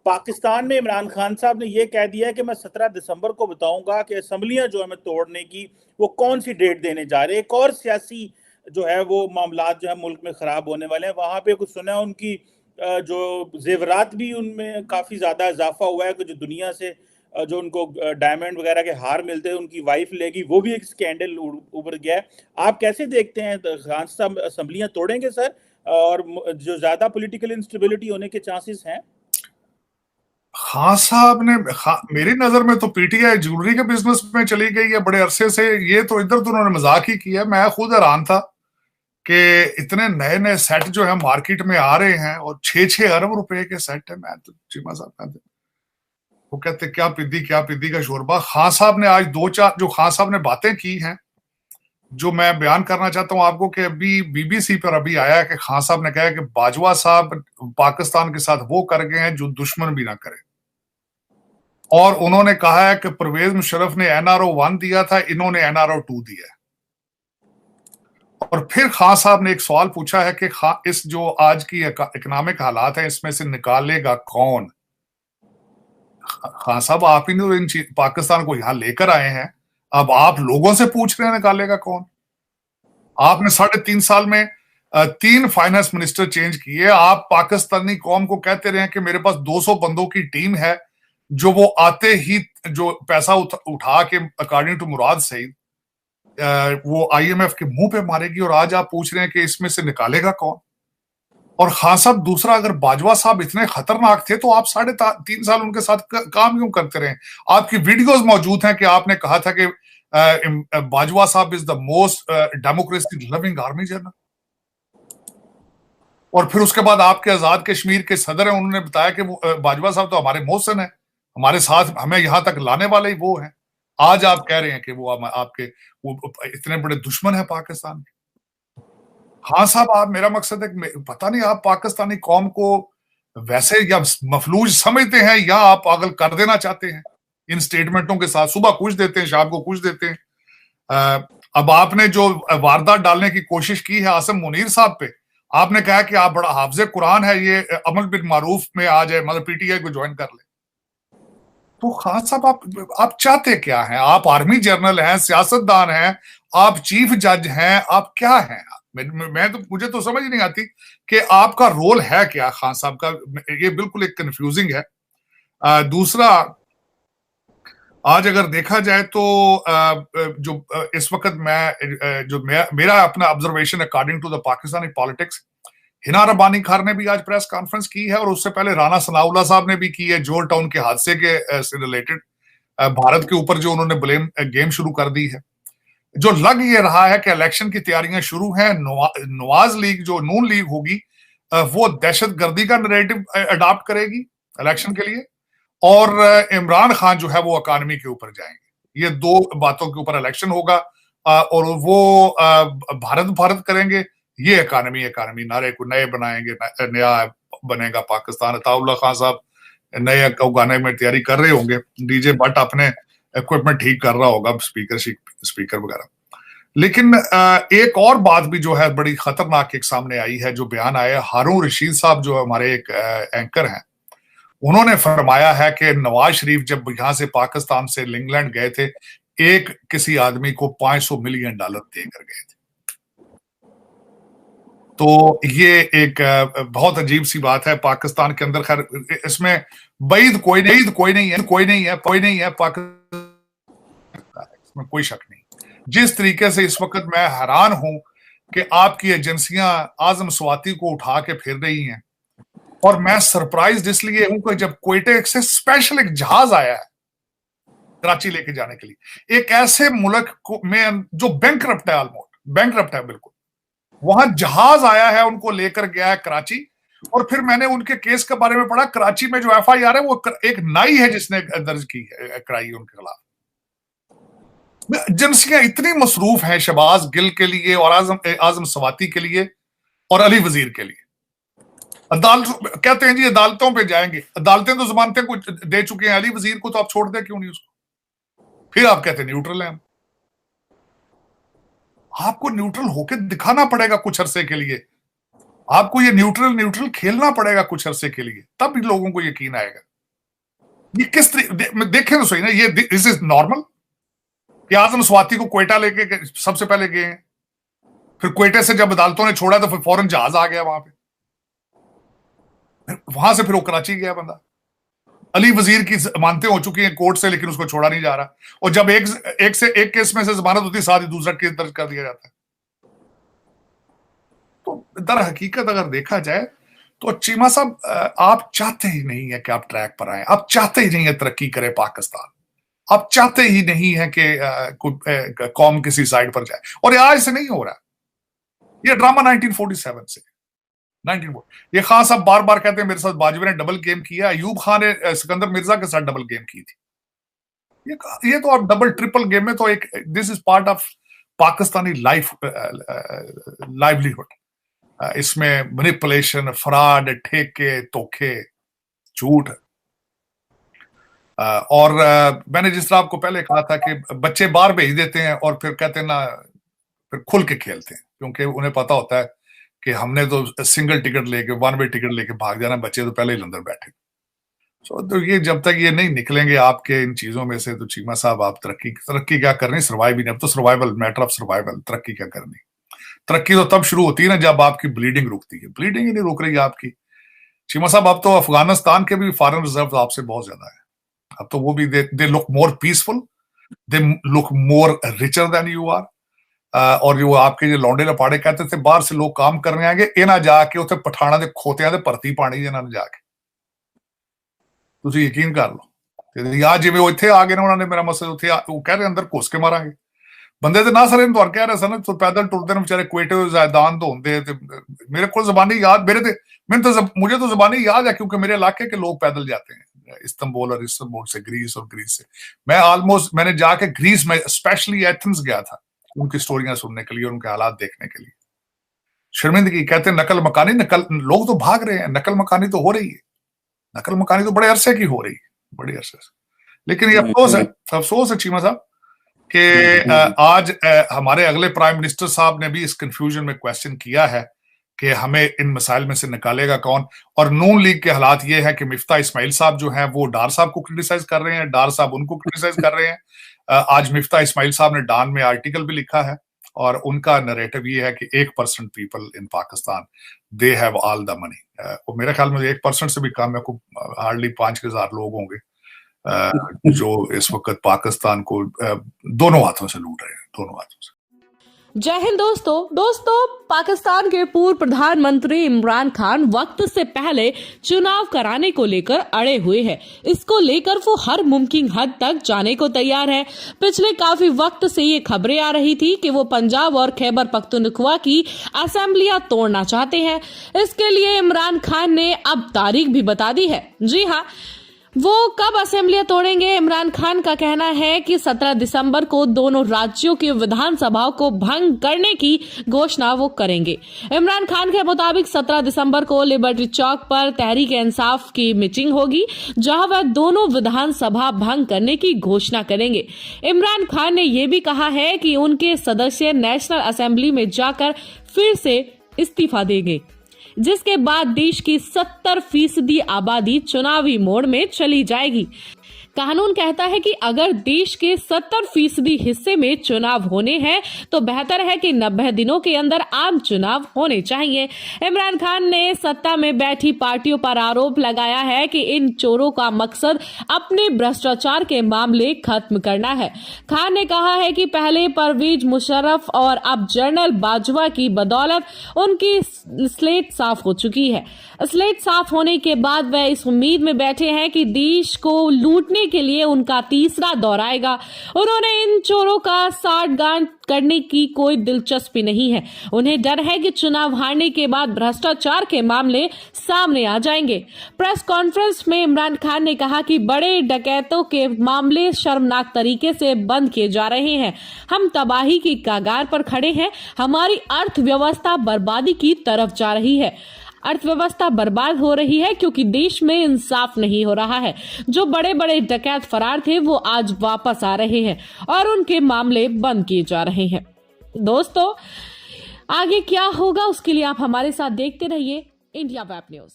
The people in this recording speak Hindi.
पाकिस्तान में इमरान खान साहब ने यह कह दिया है कि मैं 17 दिसंबर को बताऊंगा कि असम्बलियां जो है मैं तोड़ने की वो कौन सी डेट देने जा रहे हैं। एक और सियासी जो है वो मामलात जो है मुल्क में खराब होने वाले हैं। वहां पे कुछ सुना है उनकी जो जेवरात भी उनमें काफी ज्यादा इजाफा हुआ है कि जो दुनिया से जो उनको डायमंड वगैरह के हार मिलते हैं उनकी वाइफ लेगी, वो भी एक स्कैंडल उभर गया है। आप कैसे देखते हैं, खान साहब असम्बलियां तोड़ेंगे सर? और जो ज्यादा पॉलिटिकल इंस्टेबिलिटी होने के चांसेस हैं? खान साहब ने मेरी नजर में तो पीटीआई ज्वेलरी के बिजनेस में चली गई है बड़े अरसे से। ये तो इधर तो उन्होंने मजाक ही किया। मैं खुद हैरान था कि इतने नए नए सेट जो है मार्केट में आ रहे हैं और 6-6 अरब रुपए के सेट है। मैं तो चीमा साहब कहते, वो कहते क्या पिद्दी का शोरबा। खान साहब ने आज दो चार जो खान साहब ने बातें की हैं जो मैं बयान करना चाहता हूं आपको, कि अभी बीबीसी पर अभी आया है कि खान साहब ने कहा है कि बाजवा साहब पाकिस्तान के साथ वो कर गए हैं जो दुश्मन भी ना करे। और उन्होंने कहा है कि परवेज मुशर्रफ ने एनआरओ 1 दिया था, इन्होंने एनआरओ 2 दिया है। और फिर खान साहब ने एक सवाल पूछा है कि इस जो आज की इकोनॉमिक हालात है इसमें से निकालेगा कौन। खान साहब आप ही इन पाकिस्तान को यहां लेकर आए हैं, अब आप लोगों से पूछ रहे हैं निकालेगा कौन। आपने 3.5 साल में 3 फाइनेंस मिनिस्टर चेंज किए। आप पाकिस्तानी कौम को कहते रहे कि मेरे पास 200 बंदों की टीम है जो वो आते ही जो पैसा उठा के अकॉर्डिंग टू मुराद सईद वो आईएमएफ के मुंह पे मारेगी, और आज आप पूछ रहे हैं कि इसमें से निकालेगा कौन। और खान साहब दूसरा, अगर बाजवा साहब इतने खतरनाक थे तो आप 3.5 साल उनके साथ काम क्यों करते रहे। आपकी वीडियोस मौजूद हैं कि आपने कहा था कि बाजवा साहब is the most democracy loving army general. और फिर उसके बाद आपके आजाद कश्मीर के सदर हैं, उन्होंने बताया कि बाजवा साहब तो हमारे मोहसिन है, हमारे साथ हमें यहां तक लाने वाले ही वो हैं। आज आप कह रहे हैं कि वो आपके वो इतने बड़े दुश्मन है पाकिस्तान के। हाँ साहब, आप, मेरा मकसद है पता नहीं आप पाकिस्तानी कौम को वैसे या मफलूज समझते हैं या आप पागल कर देना चाहते हैं इन स्टेटमेंटों के साथ। सुबह कुछ देते हैं, शाम को कुछ देते हैं। अब आपने जो वारदात डालने की कोशिश की है आसिम मुनीर साहब पे, आपने कहा कि आप बड़ा हाफिज कुरान है, ये अमल बिन मारूफ में आ जाए, मतलब पीटीआई को ज्वाइन कर ले। तो खान साहब आप चाहते क्या हैं? आप आर्मी जनरल हैं, सियासतदान हैं, आप चीफ जज हैं, आप क्या हैं? मैं तो मुझे तो समझ नहीं आती कि आपका रोल है क्या खान साहब का। ये बिल्कुल एक कंफ्यूजिंग है। दूसरा, आज अगर देखा जाए तो जो इस वक्त मेरा अपना observation according to the Pakistani politics, Hina Rabbani Khan ने भी आज प्रेस कॉन्फ्रेंस की है और उससे पहले राना सनाउल्लाह साहब ने भी की है जॉर्ज टाउन के हादसे के से रिलेटेड। भारत के ऊपर जो उन्होंने ब्लेम गेम शुरू कर दी है। जो लग ये रहा है कि इलेक्शन की तैयारियां शुरू हैं। नवाज लीग जो नून लीग होगी वो दहशतगर्दी का नैरेटिव अडॉप्ट करेगी इलेक्शन के लिए, और इमरान खान जो है वो इकॉनमी के ऊपर जाएंगे। ये दो बातों के ऊपर इलेक्शन होगा और वो भारत भारत करेंगे। ये इकॉनमी नारे को नए बनाएंगे, नया बनेगा पाकिस्तान। अताउल्लाह खान साहब नए गाने में तैयारी कर रहे होंगे, डीजे भट्ट अपने इक्विपमेंट ठीक कर रहा होगा, स्पीकर वगैरह। लेकिन एक और बात भी जो है बड़ी खतरनाक एक सामने आई है, जो बयान आया है हारून रशीद साहब जो हमारे एक एंकर हैं, उन्होंने फरमाया है कि नवाज शरीफ जब यहां से पाकिस्तान से इंग्लैंड गए थे, एक किसी आदमी को $500 मिलियन देकर गए थे। तो ये एक बहुत अजीब सी बात है पाकिस्तान के अंदर। खैर इसमें बईद कोई नहीं है पाकिस्तान, इसमें कोई शक नहीं। जिस तरीके से इस वक्त मैं हैरान हूं कि आपकी एजेंसियां आजम स्वाति को उठा के फिर रही हैं, और मैं सरप्राइज इसलिए हूं कि जब क्वेटे से स्पेशल एक जहाज आया है कराची लेके जाने के लिए, एक ऐसे मुल्क में जो बैंकरप्ट है, ऑलमोस्ट बैंकरप्ट है बिल्कुल, वहां जहाज आया है, उनको लेकर गया है कराची। और फिर मैंने उनके केस के बारे में पढ़ा, कराची में जो एफआईआर है वो एक नाई है जिसने दर्ज की है, कराई है उनके खिलाफ। एजेंसियां इतनी मसरूफ हैं शहबाज गिल के लिए और आजम स्वाति के लिए और अली वजीर के लिए। अदालत कहते हैं जी अदालतों पे जाएंगे, अदालतें तो जमानतें को दे चुके हैं, अली वजीर को तो आप छोड़ दें क्यों नहीं उसको? फिर आप कहते हैं न्यूट्रल है हम। आपको न्यूट्रल होकर दिखाना पड़ेगा कुछ अरसे के लिए, आपको ये न्यूट्रल खेलना पड़ेगा कुछ अरसे के लिए, तब भी लोगों को यकीन आएगा। ये किस देखें तो सही ना, ये इज इज नॉर्मल कि आजम स्वाति को क्वेटा लेके सबसे पहले गए हैं, फिर क्वेटे से जब अदालतों ने छोड़ा तो फिर फौरन जहाज आ गया वहां पे, वहां से फिर वो कराची गया बंदा। अली वजीर की जमानतें हो चुकी हैं कोर्ट से, लेकिन उसको छोड़ा नहीं जा रहा, और जब एक केस में से जमानत होती है साथ ही दूसरा केस दर्ज कर दिया जाता है। तो दर हकीकत अगर देखा जाए तो चीमा साहब, आप चाहते ही नहीं है कि आप ट्रैक पर आए, आप चाहते ही नहीं है तरक्की करे पाकिस्तान, आप चाहते ही नहीं है कि कौम किसी साइड पर जाए, और ये आज से नहीं हो रहा, ये ड्रामा 1947 से 1940। ये खान साहब बार बार कहते हैं मेरे साथ बाजवा ने डबल गेम किया, अयूब खान ने सिकंदर मिर्जा के साथ डबल गेम की थी, ये तो आप डबल ट्रिपल गेम में तो एक, this is part of Pakistani livelihood. इसमें मैनिपुलेशन, फ्रॉड, ठेके, धोखे, झूठ, और मैंने जिस तरह आपको पहले कहा था कि बच्चे बाहर भेज देते हैं और फिर कहते हैं ना, फिर खुल के खेलते हैं, क्योंकि उन्हें पता होता है कि हमने तो सिंगल टिकट लेके, वन वे टिकट लेके भाग जाना, बच्चे तो पहले ही अंदर बैठे। तो ये जब तक ये नहीं निकलेंगे आपके इन चीजों में से, तो चीमा साहब आप तरक्की क्या करनी, सर्वाइव ही नहीं। अब तो सर्वाइवल, मैटर ऑफ सर्वाइवल, तरक्की क्या करनी। तरक्की तो तब शुरू होती है ना जब आपकी ब्लीडिंग रुकती है, ब्लीडिंग ही नहीं रुक रही है आपकी। चीमा साहब, अब तो अफगानिस्तान के भी फॉरेन रिजर्व आपसे बहुत ज्यादा है, अब तो वो भी they look more peaceful, they look more richer than you are. और जो आपके जो लौंडे लपाड़े कहते थे बाहर से लोग काम करने आएंगे, इन्हें जाके उत्थे पठाना दे खोतियां दे भर्ती पानी जिन्होंने जाके, तुसी यकीन कर लो। या जिवें वो इत्थे आ गए ना, उन्होंने मेरा मसला उत्थे वो कह रहे अंदर घुस के मारांगे बंदे, ते ना सर इन कह रहे सन तो पैदल टुरदे बेचारे क्वेटे जायदान तो होंदे, मेरे को जबानी याद, मुझे तो जबानी याद है क्योंकि मेरे इलाके के लोग पैदल जाते हैं इस्तांबुल, और इस्तांबुल से ग्रीस, और ग्रीस से मैंने जाके ग्रीस में स्पेशली एथेंस गया था उनकी स्टोरियां सुनने के लिए, उनके हालात देखने के लिए। शर्मिंदगी, कहते हैं नकल मकानी, लोग तो भाग रहे हैं, नकल मकानी तो हो रही है, नकल मकानी तो बड़े अरसे की हो रही है, बड़े अरसे से। लेकिन ये अफसोस है चीमा साहब कि आज हमारे अगले प्राइम मिनिस्टर साहब ने भी इस कंफ्यूजन में क्वेश्चन किया है कि हमें इन मसाइल में से निकालेगा कौन। और नून लीग के हालात ये है कि मिफ्ता इस्माइल साहब जो हैं वो डार साहब को क्रिटिसाइज कर रहे हैं, डार साहब उनको क्रिटिसाइज कर रहे हैं। आज मिफ्ता इस्माइल साहब ने डान में आर्टिकल भी लिखा है, और उनका नरेटिव ये है कि 1% people in Pakistan they have all the money. वो मेरे ख्याल में 1% से भी कम है, को हार्डली 5,000 लोग होंगे जो इस वक्त पाकिस्तान को दोनों हाथों से लूट रहे हैं, दोनों हाथों से। जय हिंद दोस्तों, पाकिस्तान के पूर्व प्रधानमंत्री इमरान खान वक्त से पहले चुनाव कराने को लेकर अड़े हुए हैं। इसको लेकर वो हर मुमकिन हद तक जाने को तैयार है। पिछले काफी वक्त से ये खबरें आ रही थी कि वो पंजाब और खैबर पख्तूनख्वा की असेंबलियां तोड़ना चाहते हैं। इसके लिए इमरान खान ने अब तारीख भी बता दी है। जी हाँ, वो कब असेंबलियां तोड़ेंगे। इमरान खान का कहना है कि 17 दिसंबर को दोनों राज्यों की विधानसभाओं को भंग करने की घोषणा वो करेंगे। इमरान खान के मुताबिक 17 दिसंबर को लिबर्टी चौक पर तहरीक इंसाफ की मीटिंग होगी, जहां वह दोनों विधानसभा भंग करने की घोषणा करेंगे। इमरान खान ने यह भी कहा है कि उनके सदस्य नेशनल असेंबली में जाकर फिर से इस्तीफा देंगे, जिसके बाद देश की 70% आबादी चुनावी मोड में चली जाएगी। कानून कहता है कि अगर देश के 70% हिस्से में चुनाव होने हैं तो बेहतर है कि 90 दिनों के अंदर आम चुनाव होने चाहिए। इमरान खान ने सत्ता में बैठी पार्टियों पर आरोप लगाया है कि इन चोरों का मकसद अपने भ्रष्टाचार के मामले खत्म करना है। खान ने कहा है कि पहले परवेज मुशर्रफ और अब जनरल बाजवा की बदौलत उनकी स्लेट साफ हो चुकी है। स्लेट साफ होने के बाद वह इस उम्मीद में बैठे हैं कि देश को लूटने के लिए उनका तीसरा दौर आएगा। उन्होंने इन चोरों का साठगांठ करने की कोई दिलचस्पी नहीं है। उन्हें डर है कि चुनाव हारने के बाद भ्रष्टाचार के मामले सामने आ जाएंगे। प्रेस कॉन्फ्रेंस में इमरान खान ने कहा कि बड़े डकैतों के मामले शर्मनाक तरीके से बंद किए जा रहे हैं। हम तबाही की कगार पर खड़े हैं। हमारी अर्थव्यवस्था बर्बादी की तरफ जा रही है। अर्थव्यवस्था बर्बाद हो रही है क्योंकि देश में इंसाफ नहीं हो रहा है। जो बड़े बड़े डकैत फरार थे वो आज वापस आ रहे हैं और उनके मामले बंद किए जा रहे हैं। दोस्तों, आगे क्या होगा उसके लिए आप हमारे साथ देखते रहिए इंडिया वेब न्यूज।